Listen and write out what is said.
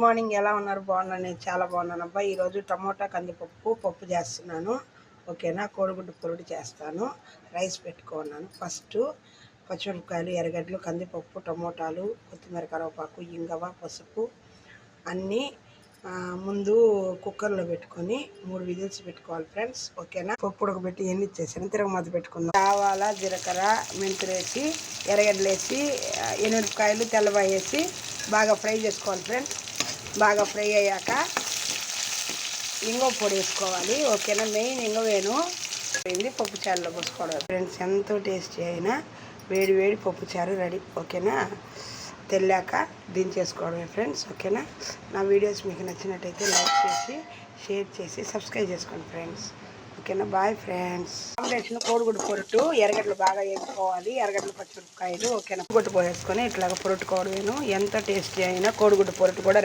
Morning ఎలా ఉన్నారు? బాగున్నాను, నేను చాలా బాగున్నాను అబ్బా. ఈరోజు టమోటా కందిపప్పు చేస్తున్నాను. ఓకేనా, కోడిగుడ్డు పొరుడు చేస్తాను. రైస్ పెట్టుకున్నాను. ఫస్ట్ పచ్చిమిరపకాయలు, ఎర్రగడ్డలు, కందిపప్పు, టమోటాలు, కొత్తిమీర, కరివేపాకు, ఇంగవ, పసుపు అన్నీ ముందు కుక్కర్లో పెట్టుకొని 3 విజిల్స్ పెట్టుకోవాలి ఫ్రెండ్స్. ఓకేనా, పప్పు ఉడకబెట్టి ఎన్ని ఇచ్చేసాను. తిరగమాత పెట్టుకుందాం. ఆవాల, జీలకర్ర, మెంతులు వేసి, ఎర్రగడ్డలు వేసి, ఎనిమిరపకాయలు, తెల్లబాయ వేసి బాగా ఫ్రై చేసుకోవాలి ఫ్రెండ్స్. బాగా ఫ్రై అయ్యాక ఇంగువ పొడి వేసుకోవాలి. ఓకేనా, మెయిన్ ఇంగువేను. పప్పు చారులో పోసుకోవడం ఫ్రెండ్స్. ఎంతో టేస్టీ అయినా వేడి వేడి పప్పు చారు రెడీ. ఓకేనా, తెల్లాక దించేసుకోవడమే ఫ్రెండ్స్. ఓకేనా, నా వీడియోస్ మీకు నచ్చినట్టయితే లైక్ చేసి, షేర్ చేసి, సబ్స్క్రైబ్ చేసుకోండి ఫ్రెండ్స్. ఓకేనా, బాయ్ ఫ్రెండ్స్. కాంబినేషన్ కోడిగుడ్డు పొరుటు. ఎర్రగడ్డలు బాగా వేసుకోవాలి, ఎర్రగడ్డలు, పచ్చిమిరపకాయలు. ఓకేనా, గుడ్డు పోసేసుకొని ఇట్లాగ పొరుట్టుకోవడమేను. ఎంత టేస్టీ అయినా కోడిగుడ్డు పొరుటు కూడా